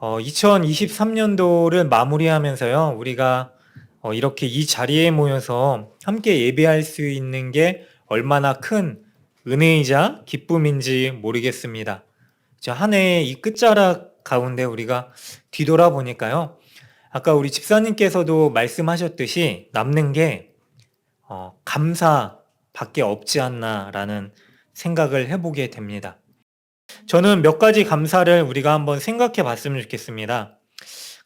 2023년도를 마무리하면서요, 우리가 이렇게 이 자리에 모여서 함께 예배할 수 있는 게 얼마나 큰 은혜이자 기쁨인지 모르겠습니다. 한 해의 이 끝자락 가운데 우리가 뒤돌아보니까요, 아까 우리 집사님께서도 말씀하셨듯이 남는 게 감사밖에 없지 않나라는 생각을 해보게 됩니다. 저는 몇 가지 감사를 우리가 한번 생각해 봤으면 좋겠습니다.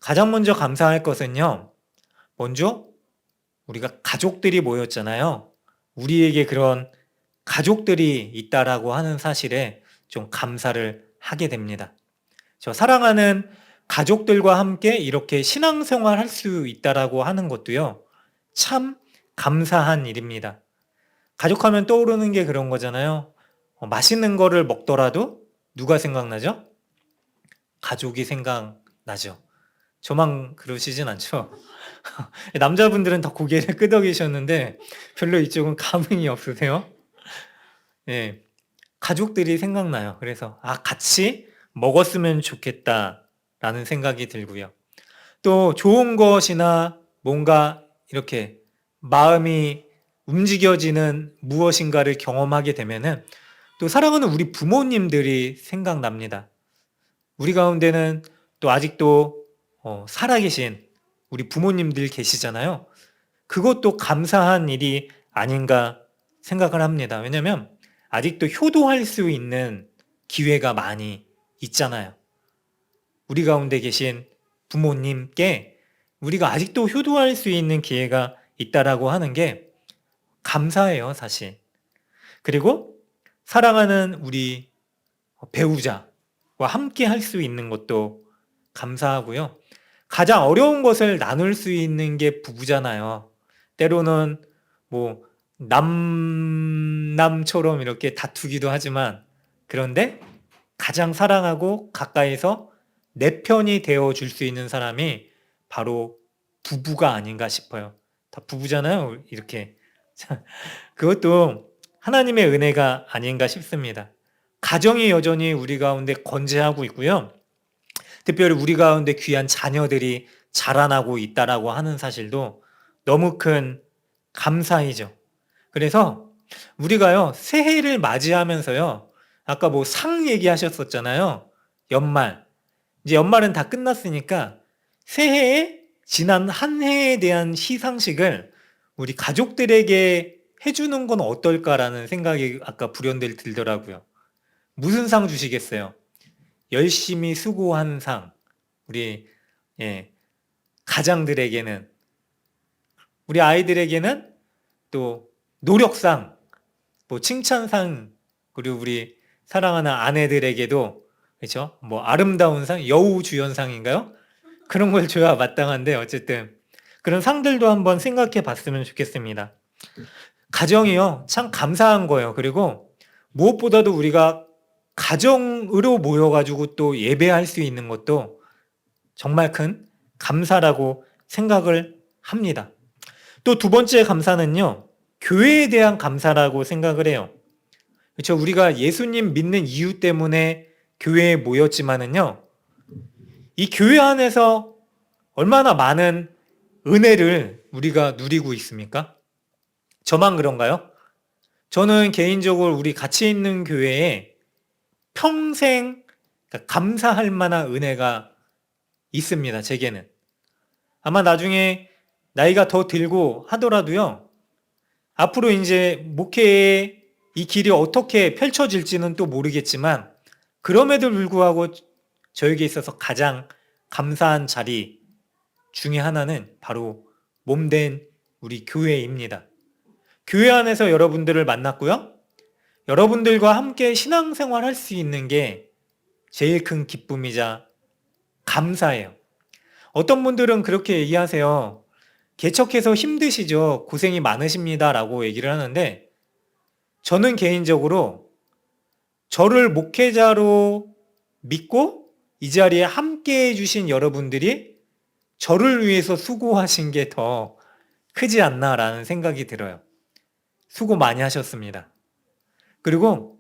가장 먼저 감사할 것은요, 먼저 우리가 가족들이 모였잖아요. 우리에게 그런 가족들이 있다라고 하는 사실에 좀 감사를 하게 됩니다. 저 사랑하는 가족들과 함께 이렇게 신앙생활 할 수 있다라고 하는 것도요, 참 감사한 일입니다. 가족하면 떠오르는 게 그런 거잖아요. 맛있는 거를 먹더라도 누가 생각나죠? 가족이 생각나죠. 저만 그러시진 않죠? 남자분들은 더 고개를 끄덕이셨는데 별로 이쪽은 감흥이 없으세요? 예, 가족들이 생각나요. 그래서 같이 먹었으면 좋겠다라는 생각이 들고요. 또 좋은 것이나 뭔가 이렇게 마음이 움직여지는 무엇인가를 경험하게 되면은 또 사랑하는 우리 부모님들이 생각납니다. 우리 가운데는 또 아직도 살아계신 우리 부모님들 계시잖아요. 그것도 감사한 일이 아닌가 생각을 합니다. 왜냐하면 아직도 효도할 수 있는 기회가 많이 있잖아요. 우리 가운데 계신 부모님께 우리가 아직도 효도할 수 있는 기회가 있다라고 하는 게 감사해요, 사실. 그리고 사랑하는 우리 배우자와 함께 할 수 있는 것도 감사하고요. 가장 어려운 것을 나눌 수 있는 게 부부잖아요. 때로는 뭐 남처럼 이렇게 다투기도 하지만, 그런데 가장 사랑하고 가까이서 내 편이 되어 줄 수 있는 사람이 바로 부부가 아닌가 싶어요. 다 부부잖아요, 이렇게. 그것도 하나님의 은혜가 아닌가 싶습니다. 가정이 여전히 우리 가운데 건재하고 있고요. 특별히 우리 가운데 귀한 자녀들이 자라나고 있다라고 하는 사실도 너무 큰 감사이죠. 그래서 우리가요, 새해를 맞이하면서요, 아까 뭐 상 얘기하셨었잖아요. 연말. 이제 연말은 다 끝났으니까 새해에 지난 한 해에 대한 시상식을 우리 가족들에게 해주는 건 어떨까라는 생각이 아까 불현듯 들더라고요. 무슨 상 주시겠어요? 열심히 수고한 상. 우리 가장들에게는, 우리 아이들에게는 또 노력상, 뭐 칭찬상, 그리고 우리 사랑하는 아내들에게도, 그렇죠? 뭐 아름다운 상, 여우주연상인가요? 그런 걸 줘야 마땅한데, 어쨌든 그런 상들도 한번 생각해 봤으면 좋겠습니다. 가정이요, 참 감사한 거예요. 그리고 무엇보다도 우리가 가정으로 모여가지고 또 예배할 수 있는 것도 정말 큰 감사라고 생각을 합니다. 또 두 번째 감사는요, 교회에 대한 감사라고 생각을 해요. 그렇죠? 우리가 예수님 믿는 이유 때문에 교회에 모였지만은요, 이 교회 안에서 얼마나 많은 은혜를 우리가 누리고 있습니까? 저만 그런가요? 저는 개인적으로 우리 같이 있는 교회에 평생 감사할 만한 은혜가 있습니다, 제게는. 아마 나중에 나이가 더 들고 하더라도요, 앞으로 이제 목회의 이 길이 어떻게 펼쳐질지는 또 모르겠지만, 그럼에도 불구하고 저에게 있어서 가장 감사한 자리 중에 하나는 바로 몸된 우리 교회입니다. 교회 안에서 여러분들을 만났고요, 여러분들과 함께 신앙생활 할 수 있는 게 제일 큰 기쁨이자 감사예요. 어떤 분들은 그렇게 얘기하세요. 개척해서 힘드시죠? 고생이 많으십니다 라고 얘기를 하는데, 저는 개인적으로 저를 목회자로 믿고 이 자리에 함께 해주신 여러분들이 저를 위해서 수고하신 게 더 크지 않나라는 생각이 들어요. 수고 많이 하셨습니다. 그리고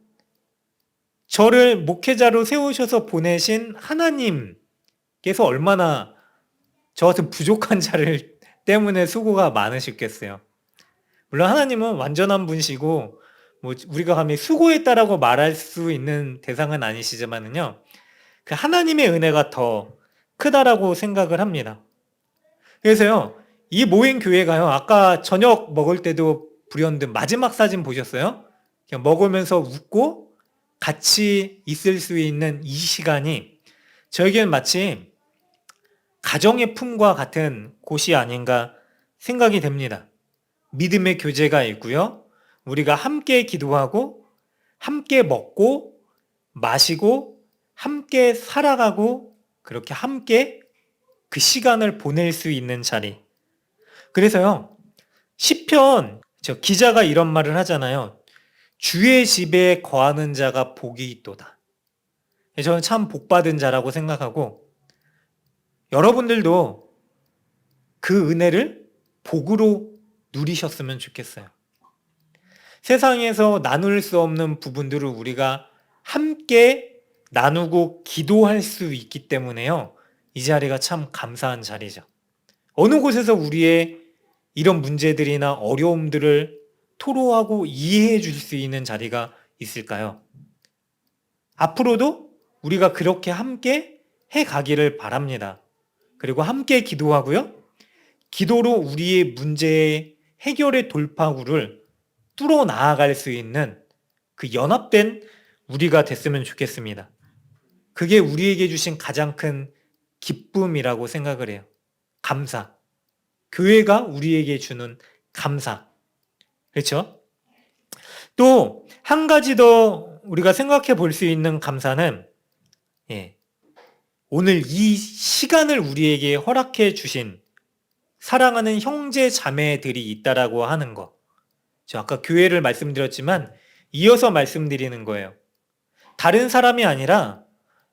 저를 목회자로 세우셔서 보내신 하나님께서 하나님께서 얼마나 저 같은 부족한 자를 때문에 수고가 많으셨겠어요. 물론 하나님은 완전한 분이시고 뭐 우리가 감히 수고했다라고 말할 수 있는 대상은 아니시지만은요. 그 하나님의 은혜가 더 크다라고 생각을 합니다. 그래서요. 이 모인 교회가요. 아까 저녁 먹을 때도 불현듯 마지막 사진 보셨어요? 그냥 먹으면서 웃고 같이 있을 수 있는 이 시간이 저에게는 마치 가정의 품과 같은 곳이 아닌가 생각이 됩니다. 믿음의 교제가 있고요. 우리가 함께 기도하고 함께 먹고 마시고 함께 살아가고 그렇게 함께 그 시간을 보낼 수 있는 자리. 그래서요. 시편 저 기자가 이런 말을 하잖아요. 주의 집에 거하는 자가 복이 있도다. 저는 참 복받은 자라고 생각하고 여러분들도 그 은혜를 복으로 누리셨으면 좋겠어요. 세상에서 나눌 수 없는 부분들을 우리가 함께 나누고 기도할 수 있기 때문에요. 이 자리가 참 감사한 자리죠. 어느 곳에서 우리의 이런 문제들이나 어려움들을 토로하고 이해해 줄 수 있는 자리가 있을까요? 앞으로도 우리가 그렇게 함께 해 가기를 바랍니다. 그리고 함께 기도하고요. 기도로 우리의 문제의 해결의 돌파구를 뚫어 나아갈 수 있는 그 연합된 우리가 됐으면 좋겠습니다. 그게 우리에게 주신 가장 큰 기쁨이라고 생각을 해요. 감사. 교회가 우리에게 주는 감사. 그렇죠? 또 한 가지 더 우리가 생각해 볼 수 있는 감사는 오늘 이 시간을 우리에게 허락해 주신 사랑하는 형제 자매들이 있다라고 하는 거. 저 아까 교회를 말씀드렸지만 이어서 말씀드리는 거예요. 다른 사람이 아니라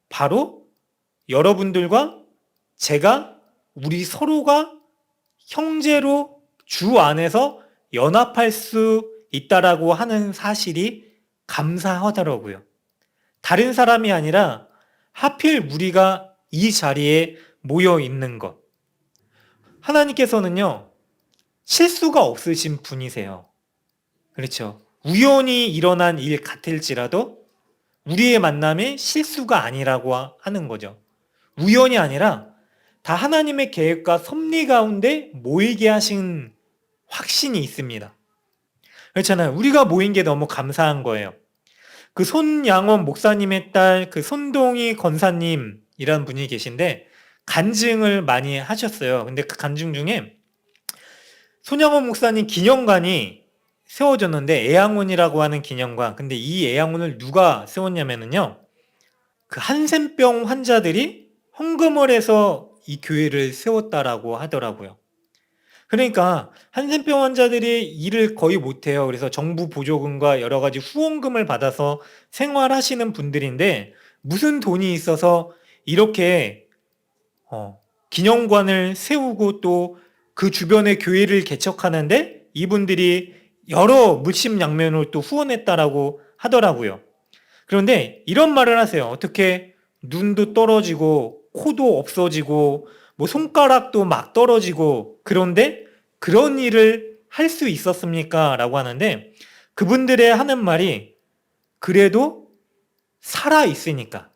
바로 여러분들과 제가 우리 서로가 형제로 주 안에서 연합할 수 있다라고 하는 사실이 감사하더라고요. 다른 사람이 아니라 하필 우리가 이 자리에 모여 있는 것. 하나님께서는요, 실수가 없으신 분이세요. 그렇죠. 우연히 일어난 일 같을지라도 우리의 만남이 실수가 아니라고 하는 거죠. 우연이 아니라 다 하나님의 계획과 섭리 가운데 모이게 하신 확신이 있습니다. 그렇잖아요. 우리가 모인 게 너무 감사한 거예요. 그 손양원 목사님의 딸 그 손동희 권사님이라는 분이 계신데 간증을 많이 하셨어요. 근데 그 간증 중에 손양원 목사님 기념관이 세워졌는데 애양원이라고 하는 기념관. 근데 이 애양원을 누가 세웠냐면은요. 그 한센병 환자들이 헌금을 해서 이 교회를 세웠다라고 하더라고요. 그러니까 한센병 환자들이 일을 거의 못해요. 그래서 정부 보조금과 여러 가지 후원금을 받아서 생활하시는 분들인데 무슨 돈이 있어서 이렇게 기념관을 세우고 또 그 주변에 교회를 개척하는데 이분들이 여러 물심양면으로 또 후원했다라고 하더라고요. 그런데 이런 말을 하세요. 어떻게 눈도 떨어지고 코도 없어지고 뭐 손가락도 막 떨어지고 그런데 그런 일을 할 수 있었습니까? 라고 하는데 그분들의 하는 말이 그래도 살아있으니까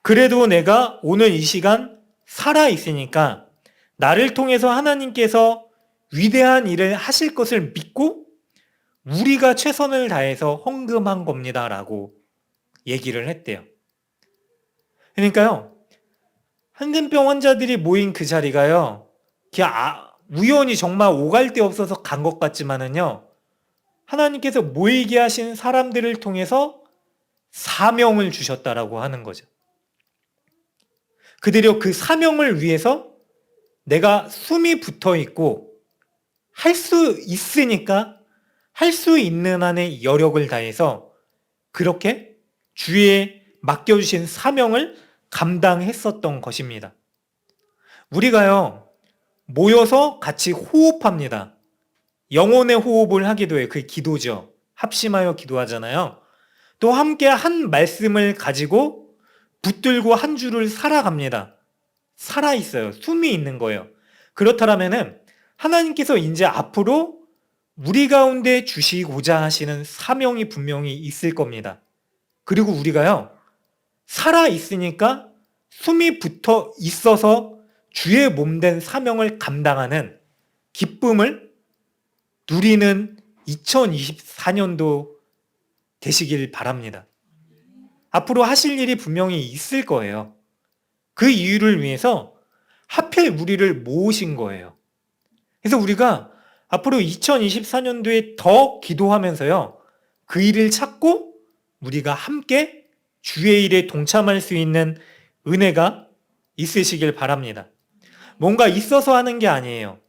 그래도 내가 오늘 이 시간 살아있으니까 나를 통해서 하나님께서 위대한 일을 하실 것을 믿고 우리가 최선을 다해서 헌금한 겁니다. 라고 얘기를 했대요. 그러니까요. 한센병 환자들이 모인 그 자리가요. 우연히 정말 오갈 데 없어서 간 것 같지만은요. 하나님께서 모이게 하신 사람들을 통해서 사명을 주셨다라고 하는 거죠. 그들이 그 사명을 위해서 내가 숨이 붙어 있고 할 수 있으니까 할 수 있는 한의 여력을 다해서 그렇게 주의 맡겨주신 사명을 감당했었던 것입니다. 우리가요, 모여서 같이 호흡합니다. 영혼의 호흡을 하기도 해요. 그게 기도죠. 합심하여 기도하잖아요. 또 함께 한 말씀을 가지고 붙들고 한 주를 살아갑니다. 살아있어요. 숨이 있는 거예요. 그렇다면은 하나님께서 이제 앞으로 우리 가운데 주시고자 하시는 사명이 분명히 있을 겁니다. 그리고 우리가요, 살아있으니까 숨이 붙어 있어서 주의 몸된 사명을 감당하는 기쁨을 누리는 2024년도 되시길 바랍니다. 앞으로 하실 일이 분명히 있을 거예요. 그 이유를 위해서 하필 우리를 모으신 거예요. 그래서 우리가 앞으로 2024년도에 더 기도하면서요, 그 일을 찾고 우리가 함께 주의 일에 동참할 수 있는 은혜가 있으시길 바랍니다. 뭔가 있어서 하는 게 아니에요.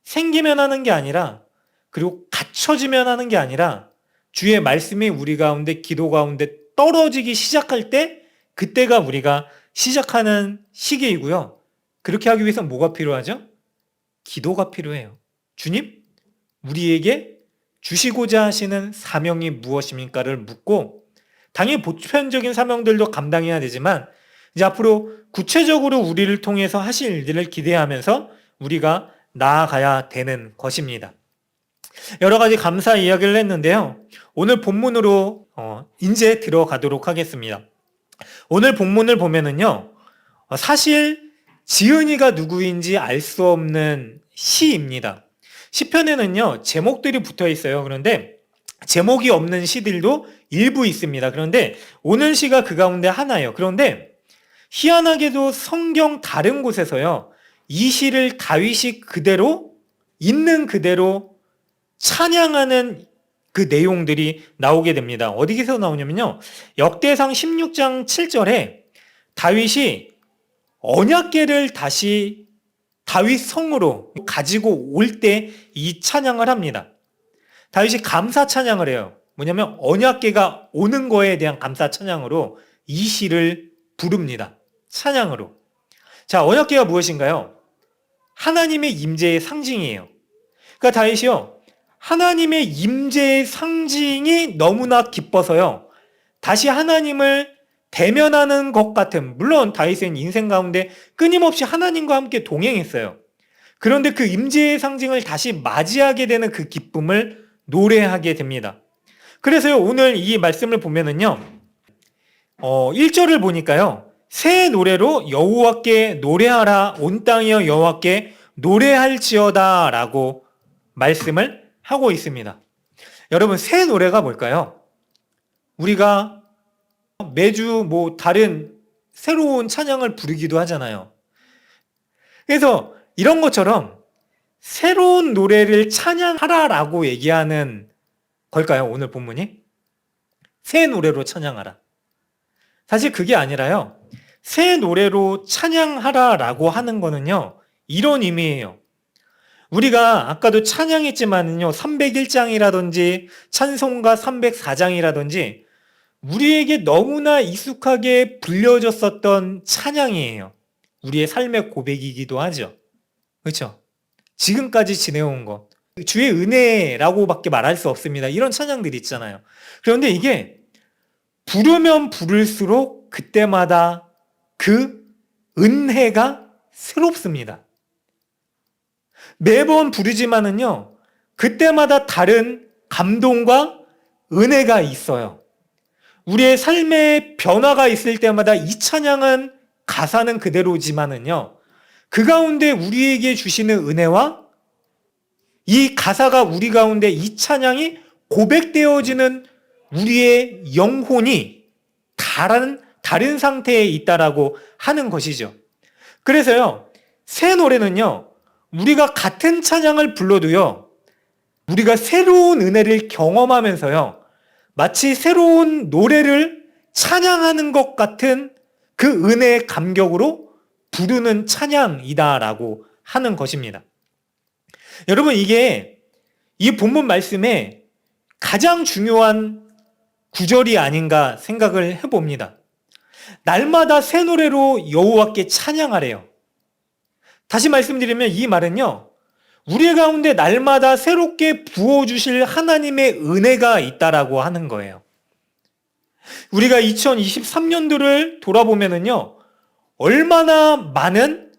생기면 하는 게 아니라, 그리고 갖춰지면 하는 게 아니라 주의 말씀이 우리 가운데, 기도 가운데 떨어지기 시작할 때, 그때가 우리가 시작하는 시기이고요. 그렇게 하기 위해서 뭐가 필요하죠? 기도가 필요해요. 주님, 우리에게 주시고자 하시는 사명이 무엇입니까를 묻고, 당연히 보편적인 사명들도 감당해야 되지만 이제 앞으로 구체적으로 우리를 통해서 하실 일들을 기대하면서 우리가 나아가야 되는 것입니다. 여러 가지 감사 이야기를 했는데요. 오늘 본문으로 이제 들어가도록 하겠습니다. 오늘 본문을 보면은요, 사실 지은이가 누구인지 알 수 없는 시입니다. 시편에는요, 제목들이 붙어 있어요. 그런데 제목이 없는 시들도 일부 있습니다. 그런데 오늘 시가 그 가운데 하나예요. 그런데 희한하게도 성경 다른 곳에서요, 이 시를 다윗이 그대로, 있는 그대로 찬양하는 그 내용들이 나오게 됩니다. 어디에서 나오냐면요, 역대상 16장 7절에 다윗이 언약궤를 다시 다윗 성으로 가지고 올 때 이 찬양을 합니다. 다윗이 감사 찬양을 해요. 뭐냐면 언약궤가 오는 거에 대한 감사 찬양으로 이 시를 부릅니다. 찬양으로. 자, 언약궤가 무엇인가요? 하나님의 임재의 상징이에요. 그러니까 다윗이요, 하나님의 임재의 상징이 너무나 기뻐서요, 다시 하나님을 대면하는 것 같은, 물론 다윗은 인생 가운데 끊임없이 하나님과 함께 동행했어요. 그런데 그 임재의 상징을 다시 맞이하게 되는 그 기쁨을 노래하게 됩니다. 그래서요, 오늘 이 말씀을 보면은요, 1절을 보니까요, 새 노래로 여호와께 노래하라, 온 땅이여 여호와께 노래할지어다 라고 말씀을 하고 있습니다. 여러분, 새 노래가 뭘까요? 우리가 매주 다른 새로운 찬양을 부르기도 하잖아요. 그래서 이런 것처럼 새로운 노래를 찬양하라라고 얘기하는 걸까요? 오늘 본문이? 새 노래로 찬양하라. 사실 그게 아니라요, 새 노래로 찬양하라라고 하는 거는요, 이런 의미예요. 우리가 아까도 찬양했지만은요, 301장이라든지 찬송가 304장이라든지 우리에게 너무나 익숙하게 불려졌었던 찬양이에요. 우리의 삶의 고백이기도 하죠. 그렇죠? 지금까지 지내온 것, 주의 은혜라고밖에 말할 수 없습니다. 이런 찬양들이 있잖아요. 그런데 이게 부르면 부를수록 그때마다 그 은혜가 새롭습니다. 매번 부르지만은요, 그때마다 다른 감동과 은혜가 있어요. 우리의 삶의 변화가 있을 때마다 이 찬양은 가사는 그대로지만은요, 그 가운데 우리에게 주시는 은혜와 이 가사가 우리 가운데 이 찬양이 고백되어지는 우리의 영혼이 다른 상태에 있다라고 하는 것이죠. 그래서요, 새 노래는요, 우리가 같은 찬양을 불러도요, 우리가 새로운 은혜를 경험하면서요, 마치 새로운 노래를 찬양하는 것 같은 그 은혜의 감격으로 부르는 찬양이다라고 하는 것입니다. 여러분, 이게 이 본문 말씀에 가장 중요한 구절이 아닌가 생각을 해봅니다. 날마다 새 노래로 여호와께 찬양하래요. 다시 말씀드리면 이 말은요, 우리 가운데 날마다 새롭게 부어주실 하나님의 은혜가 있다라고 하는 거예요. 우리가 2023년도를 돌아보면은요, 얼마나 많은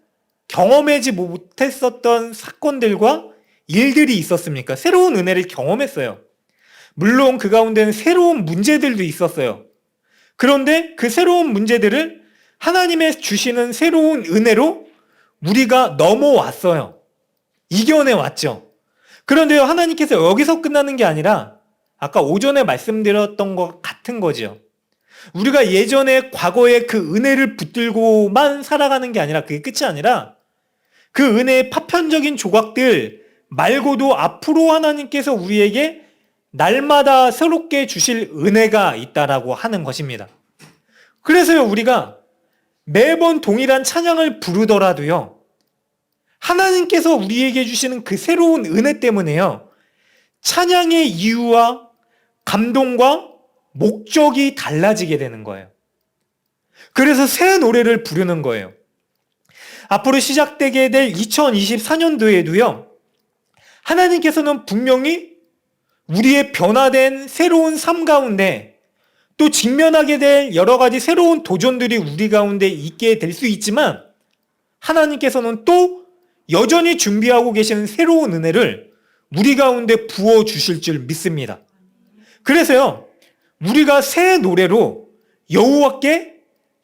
경험하지 못했었던 사건들과 일들이 있었습니까? 새로운 은혜를 경험했어요. 물론 그 가운데는 새로운 문제들도 있었어요. 그런데 그 새로운 문제들을 하나님의 주시는 새로운 은혜로 우리가 넘어왔어요. 이겨내 왔죠. 그런데요, 하나님께서 여기서 끝나는 게 아니라 아까 오전에 말씀드렸던 것 같은 거죠. 우리가 예전에 과거에 그 은혜를 붙들고만 살아가는 게 아니라 그게 끝이 아니라 그 은혜의 파편적인 조각들 말고도 앞으로 하나님께서 우리에게 날마다 새롭게 주실 은혜가 있다라고 하는 것입니다. 그래서요, 우리가 매번 동일한 찬양을 부르더라도요, 하나님께서 우리에게 주시는 그 새로운 은혜 때문에요, 찬양의 이유와 감동과 목적이 달라지게 되는 거예요. 그래서 새 노래를 부르는 거예요. 앞으로 시작되게 될 2024년도에도요, 하나님께서는 분명히 우리의 변화된 새로운 삶 가운데 또 직면하게 될 여러 가지 새로운 도전들이 우리 가운데 있게 될 수 있지만 하나님께서는 또 여전히 준비하고 계시는 새로운 은혜를 우리 가운데 부어주실 줄 믿습니다. 그래서요, 우리가 새 노래로 여호와께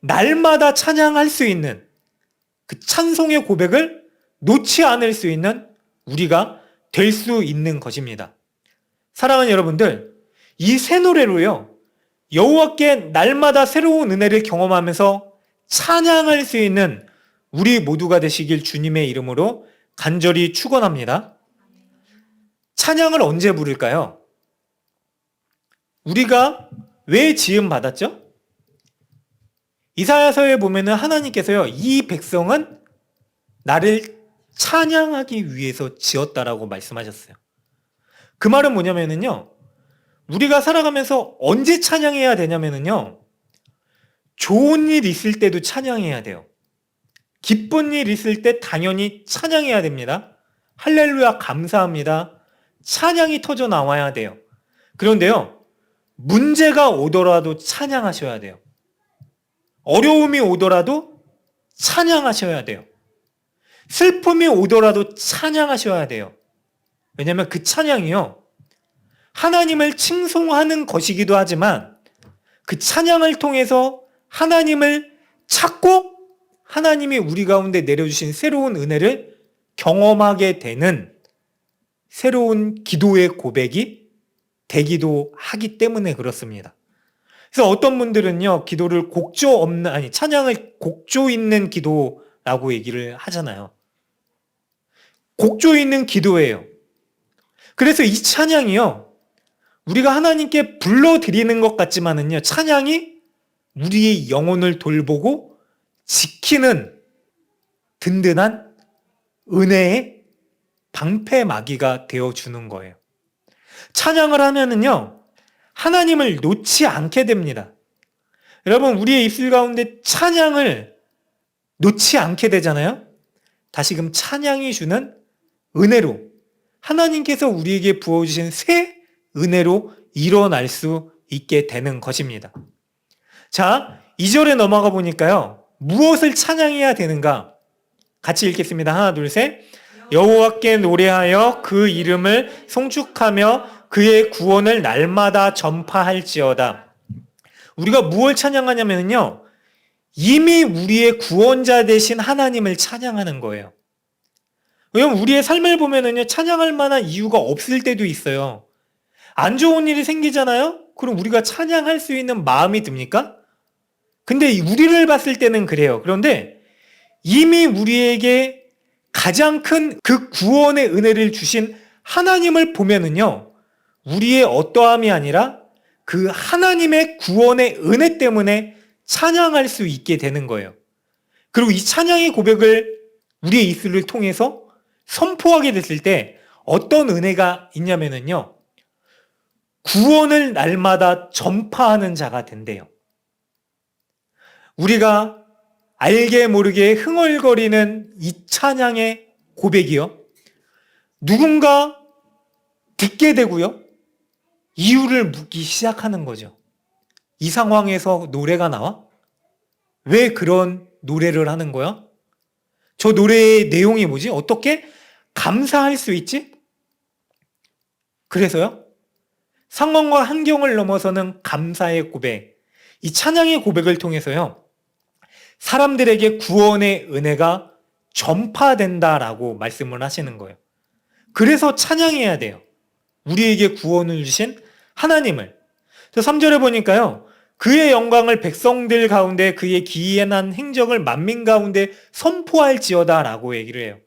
날마다 찬양할 수 있는 그 찬송의 고백을 놓지 않을 수 있는 우리가 될 수 있는 것입니다. 사랑하는 여러분들, 이 새 노래로요, 여호와께 날마다 새로운 은혜를 경험하면서 찬양할 수 있는 우리 모두가 되시길 주님의 이름으로 간절히 축원합니다. 찬양을 언제 부를까요? 우리가 왜 지음 받았죠? 이사야서에 보면은 하나님께서요, 이 백성은 나를 찬양하기 위해서 지었다라고 말씀하셨어요. 그 말은 뭐냐면은요, 우리가 살아가면서 언제 찬양해야 되냐면은요, 좋은 일 있을 때도 찬양해야 돼요. 기쁜 일 있을 때 당연히 찬양해야 됩니다. 할렐루야 감사합니다. 찬양이 터져 나와야 돼요. 그런데요, 문제가 오더라도 찬양하셔야 돼요. 어려움이 오더라도 찬양하셔야 돼요. 슬픔이 오더라도 찬양하셔야 돼요. 왜냐하면 그 찬양이요, 하나님을 칭송하는 것이기도 하지만 그 찬양을 통해서 하나님을 찾고 하나님이 우리 가운데 내려주신 새로운 은혜를 경험하게 되는 새로운 기도의 고백이 되기도 하기 때문에 그렇습니다. 그래서 어떤 분들은요, 기도를 찬양을 곡조 있는 기도라고 얘기를 하잖아요. 곡조 있는 기도예요. 그래서 이 찬양이요, 우리가 하나님께 불러드리는 것 같지만은요, 찬양이 우리의 영혼을 돌보고 지키는 든든한 은혜의 방패막이가 되어주는 거예요. 찬양을 하면은요, 하나님을 놓지 않게 됩니다. 여러분, 우리의 입술 가운데 찬양을 놓지 않게 되잖아요. 다시금 찬양이 주는 은혜로, 하나님께서 우리에게 부어주신 새 은혜로 일어날 수 있게 되는 것입니다. 자, 2절에 넘어가 보니까요, 무엇을 찬양해야 되는가? 같이 읽겠습니다. 하나, 둘, 셋. 여호와께 노래하여 그 이름을 송축하며 그의 구원을 날마다 전파할지어다. 우리가 무엇을 찬양하냐면요, 이미 우리의 구원자 되신 하나님을 찬양하는 거예요. 왜냐면 우리의 삶을 보면은요, 찬양할 만한 이유가 없을 때도 있어요. 안 좋은 일이 생기잖아요? 그럼 우리가 찬양할 수 있는 마음이 듭니까? 근데 우리를 봤을 때는 그래요. 그런데 이미 우리에게 가장 큰 그 구원의 은혜를 주신 하나님을 보면은요, 우리의 어떠함이 아니라 그 하나님의 구원의 은혜 때문에 찬양할 수 있게 되는 거예요. 그리고 이 찬양의 고백을 우리의 입술을 통해서 선포하게 됐을 때 어떤 은혜가 있냐면은요, 구원을 날마다 전파하는 자가 된대요. 우리가 알게 모르게 흥얼거리는 이 찬양의 고백이요, 누군가 듣게 되고요, 이유를 묻기 시작하는 거죠. 이 상황에서 노래가 나와? 왜 그런 노래를 하는 거야? 저 노래의 내용이 뭐지? 어떻게 감사할 수 있지? 그래서요, 상황과 환경을 넘어서는 감사의 고백, 이 찬양의 고백을 통해서요, 사람들에게 구원의 은혜가 전파된다라고 말씀을 하시는 거예요. 그래서 찬양해야 돼요. 우리에게 구원을 주신 하나님을. 3절에 보니까요, 그의 영광을 백성들 가운데 그의 기이한 행적을 만민 가운데 선포할지어다 라고 얘기를 해요.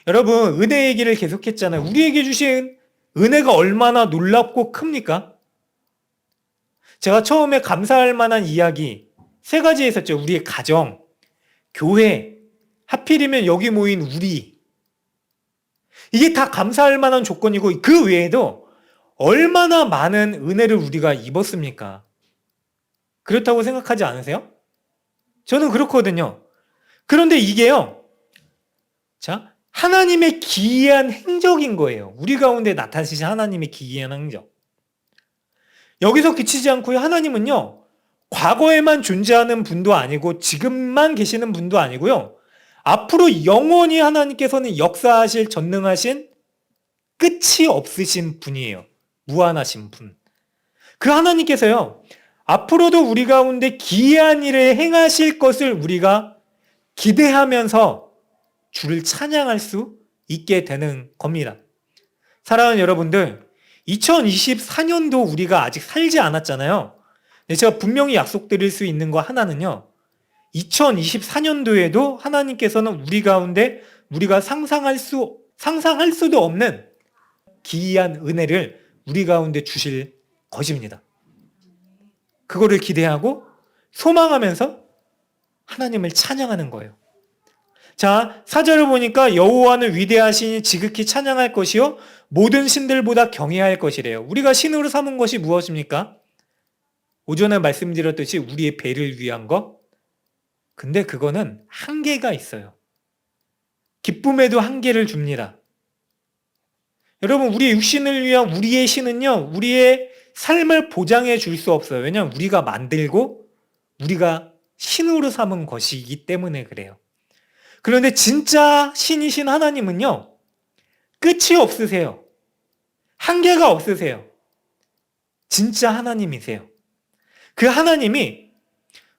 여러분, 은혜 얘기를 계속했잖아요. 우리에게 주신 은혜가 얼마나 놀랍고 큽니까? 제가 처음에 감사할 만한 이야기 3가지 했었죠. 우리의 가정, 교회, 하필이면 여기 모인 우리. 이게 다 감사할 만한 조건이고, 그 외에도 얼마나 많은 은혜를 우리가 입었습니까? 그렇다고 생각하지 않으세요? 저는 그렇거든요. 그런데 이게요, 자, 하나님의 기이한 행적인 거예요. 우리 가운데 나타나신 하나님의 기이한 행적. 여기서 그치지 않고요, 하나님은요, 과거에만 존재하는 분도 아니고 지금만 계시는 분도 아니고요, 앞으로 영원히 하나님께서는 역사하실 전능하신 끝이 없으신 분이에요. 무한하신 분. 그 하나님께서요, 앞으로도 우리 가운데 기이한 일을 행하실 것을 우리가 기대하면서 주를 찬양할 수 있게 되는 겁니다. 사랑하는 여러분들, 2024년도 우리가 아직 살지 않았잖아요. 제가 분명히 약속드릴 수 있는 거 하나는요, 2024년도에도 하나님께서는 우리 가운데 우리가 상상할 수도 없는 기이한 은혜를 우리 가운데 주실 것입니다. 그거를 기대하고 소망하면서 하나님을 찬양하는 거예요. 자, 4절을 보니까 여호와는 위대하시니 지극히 찬양할 것이요 모든 신들보다 경외할 것이래요. 우리가 신으로 삼은 것이 무엇입니까? 오전에 말씀드렸듯이 우리의 배를 위한 것. 근데 그거는 한계가 있어요. 기쁨에도 한계를 줍니다. 여러분, 우리의 육신을 위한 우리의 신은요, 우리의 삶을 보장해 줄 수 없어요. 왜냐하면 우리가 만들고 우리가 신으로 삼은 것이기 때문에 그래요. 그런데 진짜 신이신 하나님은요, 끝이 없으세요. 한계가 없으세요. 진짜 하나님이세요. 그 하나님이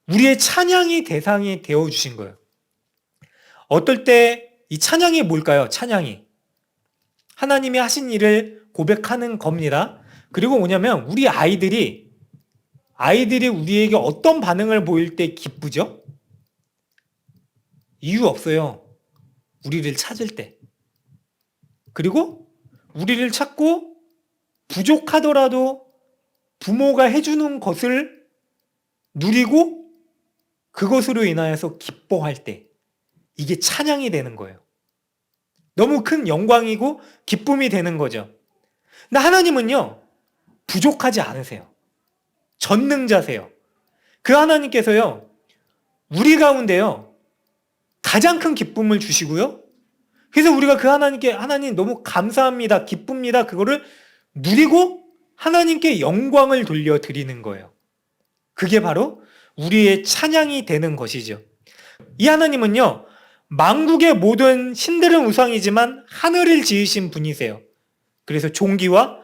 우리의 찬양의 대상이 되어주신 거예요. 어떨 때 이 찬양이 뭘까요? 찬양이 하나님이 하신 일을 고백하는 겁니다. 그리고 뭐냐면 우리 아이들이 우리에게 어떤 반응을 보일 때 기쁘죠? 이유 없어요. 우리를 찾을 때. 그리고 우리를 찾고 부족하더라도 부모가 해주는 것을 누리고 그것으로 인하여서 기뻐할 때, 이게 찬양이 되는 거예요. 너무 큰 영광이고 기쁨이 되는 거죠. 근데 하나님은요, 부족하지 않으세요. 전능자세요. 그 하나님께서요, 우리 가운데요, 가장 큰 기쁨을 주시고요. 그래서 우리가 그 하나님 너무 감사합니다, 기쁩니다, 그거를 누리고 하나님께 영광을 돌려드리는 거예요. 그게 바로 우리의 찬양이 되는 것이죠. 이 하나님은요, 만국의 모든 신들은 우상이지만 하늘을 지으신 분이세요. 그래서 존귀와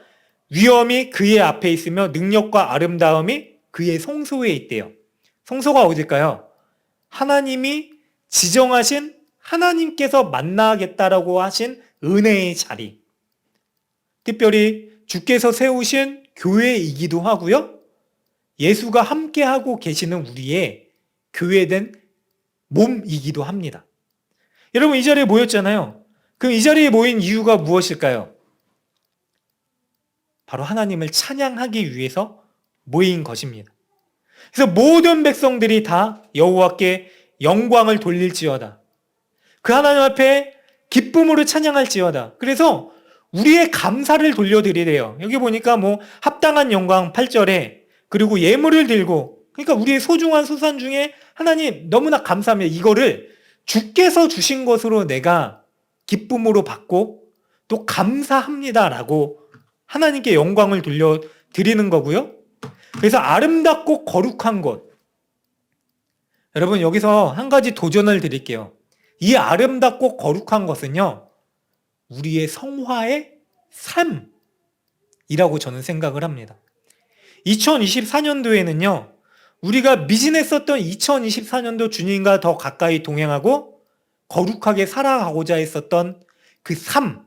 위엄이 그의 앞에 있으며 능력과 아름다움이 그의 성소에 있대요. 성소가 어딜까요? 하나님이 지정하신, 하나님께서 만나겠다라고 하신 은혜의 자리. 특별히 주께서 세우신 교회이기도 하고요, 예수가 함께하고 계시는 우리의 교회된 몸이기도 합니다. 여러분, 이 자리에 모였잖아요. 그럼 이 자리에 모인 이유가 무엇일까요? 바로 하나님을 찬양하기 위해서 모인 것입니다. 그래서 모든 백성들이 다 여호와께 영광을 돌릴지어다. 그 하나님 앞에 기쁨으로 찬양할지어다. 그래서 우리의 감사를 돌려드리래요. 여기 보니까 합당한 영광 8절에, 그리고 예물을 들고, 그러니까 우리의 소중한 소산 중에 하나님 너무나 감사합니다. 이거를 주께서 주신 것으로 내가 기쁨으로 받고 또 감사합니다라고 하나님께 영광을 돌려드리는 거고요. 그래서 아름답고 거룩한 곳. 여러분, 여기서 한 가지 도전을 드릴게요. 이 아름답고 거룩한 것은요, 우리의 성화의 삶이라고 저는 생각을 합니다. 2024년도에는요, 우리가 미진했었던 2024년도 주님과 더 가까이 동행하고 거룩하게 살아가고자 했었던 그 삶,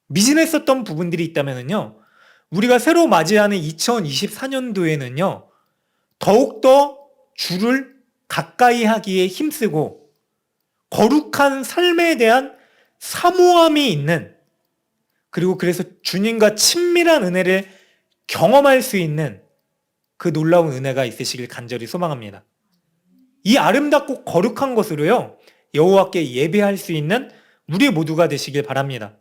미진했었던 부분들이 있다면요, 우리가 새로 맞이하는 2024년도에는요, 더욱더 주를 가까이 하기에 힘쓰고 거룩한 삶에 대한 사모함이 있는, 그리고 그래서 주님과 친밀한 은혜를 경험할 수 있는 그 놀라운 은혜가 있으시길 간절히 소망합니다. 이 아름답고 거룩한 것으로요, 여호와께 예배할 수 있는 우리 모두가 되시길 바랍니다.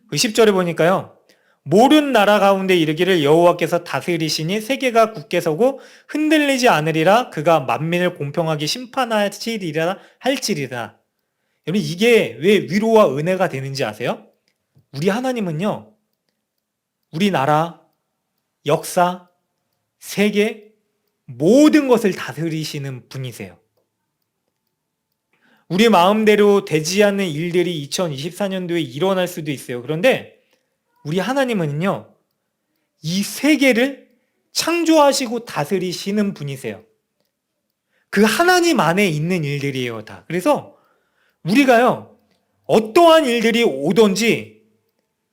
그 10절에 보니까요, 모든 나라 가운데 이르기를 여호와께서 다스리시니 세계가 굳게 서고 흔들리지 않으리라. 그가 만민을 공평하게 심판하시리라 할지리라. 여러분, 이게 왜 위로와 은혜가 되는지 아세요? 우리 하나님은요, 우리 나라, 역사, 세계 모든 것을 다스리시는 분이세요. 우리 마음대로 되지 않는 일들이 2024년도에 일어날 수도 있어요. 그런데 우리 하나님은요, 이 세계를 창조하시고 다스리시는 분이세요. 그 하나님 안에 있는 일들이에요, 다. 그래서 우리가요, 어떠한 일들이 오든지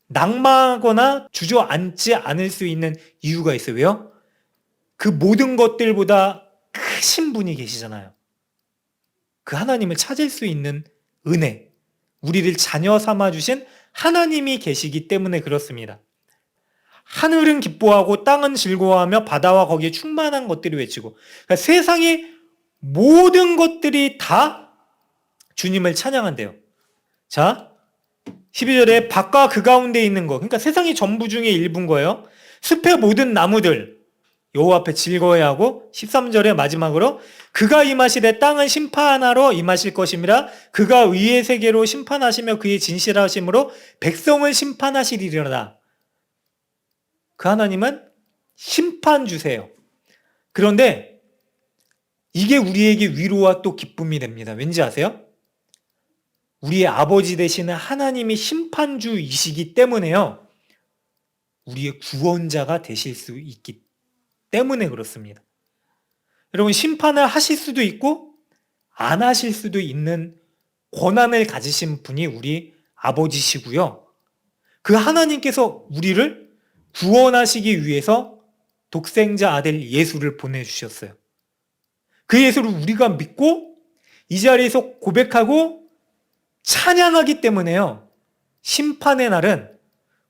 낙마하거나 주저앉지 않을 수 있는 이유가 있어요. 왜요? 그 모든 것들보다 크신 분이 계시잖아요. 그 하나님을 찾을 수 있는 은혜, 우리를 자녀 삼아주신 하나님이 계시기 때문에 그렇습니다. 하늘은 기뻐하고 땅은 즐거워하며 바다와 거기에 충만한 것들이 외치고, 그러니까 세상의 모든 것들이 다 주님을 찬양한대요. 자, 12절에 밭과 그 가운데 있는 것, 그러니까 세상이 전부 중에 일부인 거예요. 숲의 모든 나무들 여호와 앞에 즐거워하고, 13절에 마지막으로 그가 임하시되 땅은 심판하러 임하실 것임이라. 그가 의의 세계로 심판하시며 그의 진실하심으로 백성을 심판하시리라. 그 하나님은 심판 주세요. 그런데 이게 우리에게 위로와 또 기쁨이 됩니다. 왠지 아세요? 우리의 아버지 되시는 하나님이 심판주이시기 때문에요, 우리의 구원자가 되실 수 있기 때문에 그렇습니다. 여러분, 심판을 하실 수도 있고 안 하실 수도 있는 권한을 가지신 분이 우리 아버지시고요, 그 하나님께서 우리를 구원하시기 위해서 독생자 아들 예수를 보내주셨어요. 그 예수를 우리가 믿고 이 자리에서 고백하고 찬양하기 때문에요, 심판의 날은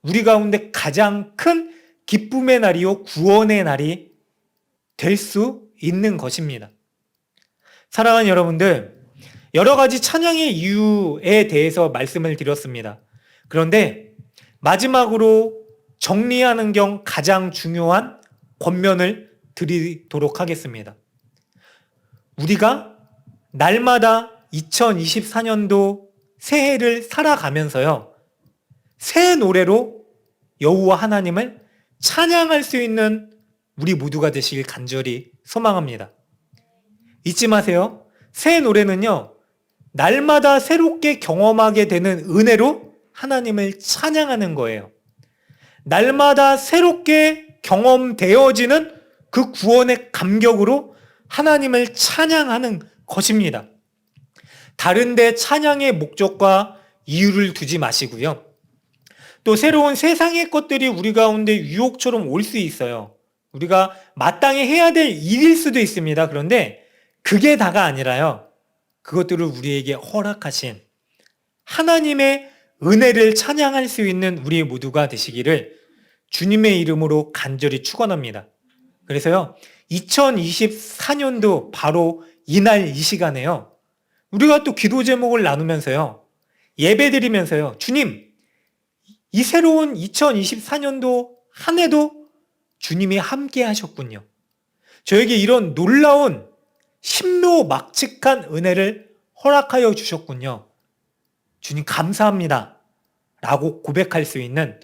우리 가운데 가장 큰 기쁨의 날이요 구원의 날이 될 수 있는 것입니다. 사랑하는 여러분들, 여러 가지 찬양의 이유에 대해서 말씀을 드렸습니다. 그런데 마지막으로 정리하는 경 가장 중요한 권면을 드리도록 하겠습니다. 우리가 날마다 2024년도 새해를 살아가면서요, 새 노래로 여호와 하나님을 찬양할 수 있는 우리 모두가 되시길 간절히 소망합니다. 잊지 마세요. 새 노래는요, 날마다 새롭게 경험하게 되는 은혜로 하나님을 찬양하는 거예요. 날마다 새롭게 경험되어지는 그 구원의 감격으로 하나님을 찬양하는 것입니다. 다른데 찬양의 목적과 이유를 두지 마시고요, 또 새로운 세상의 것들이 우리 가운데 유혹처럼 올 수 있어요. 우리가 마땅히 해야 될 일일 수도 있습니다. 그런데 그게 다가 아니라요, 그것들을 우리에게 허락하신 하나님의 은혜를 찬양할 수 있는 우리 모두가 되시기를 주님의 이름으로 간절히 축원합니다. 그래서요, 2024년도 바로 이날 이 시간에요, 우리가 또 기도 제목을 나누면서요, 예배드리면서요, 주님, 이 새로운 2024년도 한 해도 주님이 함께 하셨군요. 저에게 이런 놀라운 신묘막측한 은혜를 허락하여 주셨군요. 주님 감사합니다 라고 고백할 수 있는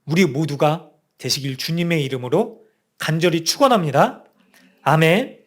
우리 모두가 되시길 주님의 이름으로 간절히 축원합니다. 아멘.